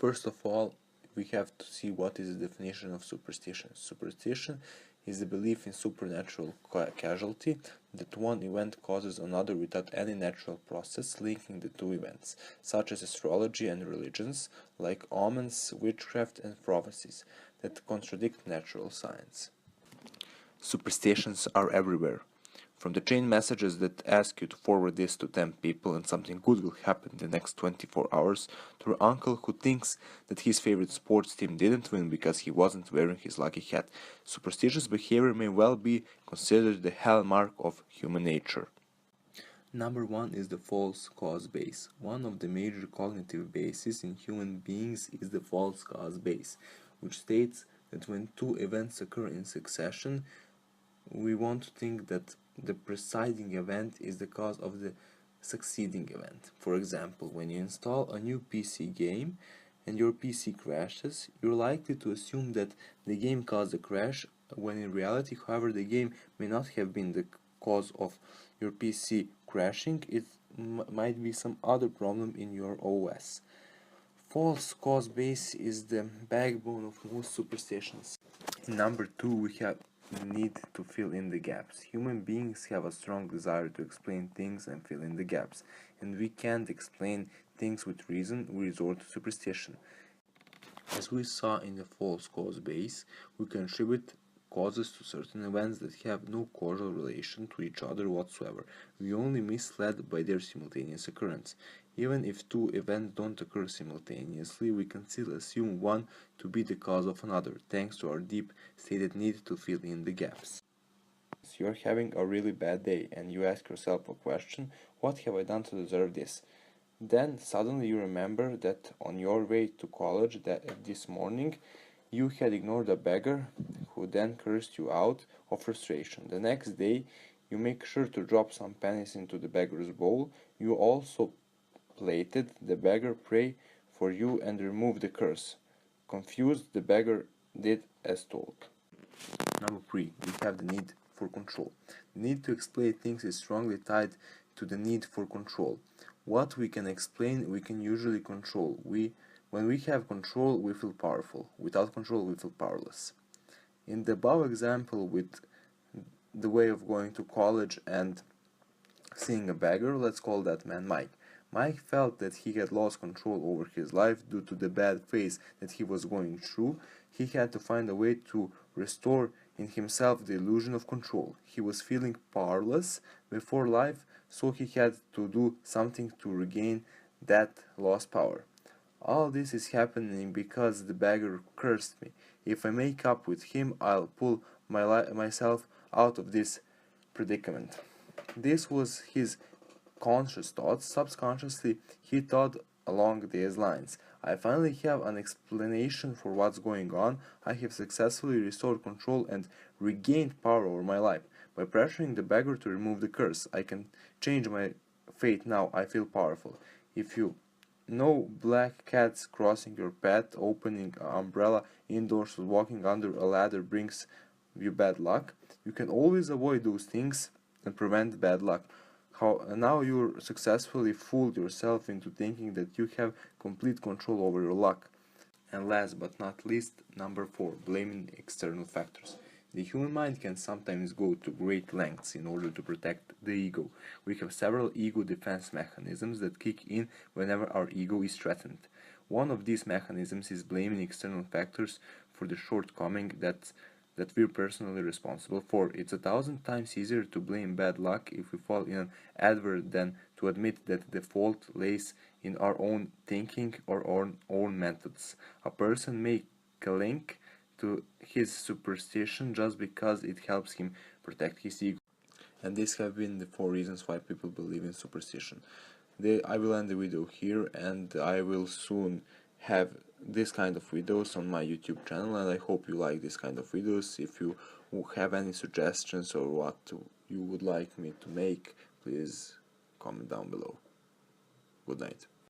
First of all, we have to see what is the definition of superstition. Superstition is the belief in supernatural causality, that one event causes another without any natural process linking the two events, such as astrology and religions, like omens, witchcraft, and prophecies, that contradict natural science. Superstitions are everywhere. From the chain messages that ask you to forward this to 10 people and something good will happen in the next 24 hours, to your uncle who thinks that his favorite sports team didn't win because he wasn't wearing his lucky hat, superstitious behavior may well be considered the hallmark of human nature. Number 1 is the false cause base. One of the major cognitive bases in human beings is the false cause base, which states that when two events occur in succession, we want to think that the preceding event is the cause of the succeeding event. For example, when you install a new PC game and your PC crashes, you're likely to assume that the game caused the crash, when in reality, however, the game may not have been the cause of your PC crashing. It might be some other problem in your OS. False cause base is the backbone of most superstitions. Number 2, we have need to fill in the gaps. Human beings have a strong desire to explain things and fill in the gaps, and we can't explain things with reason. We resort to superstition. As we saw in the false cause base, we can attribute causes to certain events that have no causal relation to each other whatsoever. We only misled by their simultaneous occurrence. Even if two events don't occur simultaneously, we can still assume one to be the cause of another, thanks to our deep-stated need to fill in the gaps. So you're having a really bad day and you ask yourself a question, what have I done to deserve this? Then suddenly you remember that on your way to college this morning, you had ignored a beggar who then cursed you out of frustration. The next day, you make sure to drop some pennies into the beggar's bowl. You also plated the beggar, pray for you, and remove the curse. Confused, the beggar did as told. Number 3, we have the need for control. The need to explain things is strongly tied to the need for control. What we can explain, we can usually control. When we have control, we feel powerful. Without control, we feel powerless. In the above example with the way of going to college and seeing a beggar, let's call that man Mike. Mike felt that he had lost control over his life due to the bad phase that he was going through. He had to find a way to restore in himself the illusion of control. He was feeling powerless before life, so he had to do something to regain that lost power. All this is happening because the beggar cursed me. If I make up with him, I'll pull myself out of this predicament. This was his conscious thoughts. Subconsciously, he thought along these lines. I finally have an explanation for what's going on. I have successfully restored control and regained power over my life. By pressuring the beggar to remove the curse, I can change my fate now. I feel powerful. If you know black cats crossing your path, opening an umbrella indoors, or walking under a ladder brings you bad luck, you can always avoid those things and prevent bad luck. Now you successfully fooled yourself into thinking that you have complete control over your luck. And last but not least, number 4, blaming external factors. The human mind can sometimes go to great lengths in order to protect the ego. We have several ego defense mechanisms that kick in whenever our ego is threatened. One of these mechanisms is blaming external factors for the shortcoming that we're personally responsible for. It's 1,000 times easier to blame bad luck if we fall in an advert than to admit that the fault lays in our own thinking or our own methods. A person may cling to his superstition just because it helps him protect his ego. And these have been the 4 reasons why people believe in superstition. I will end the video here, and I will soon have this kind of videos on my YouTube channel, and I hope you like this kind of videos. If you have any suggestions or what you would like me to make, please comment down below. Good night.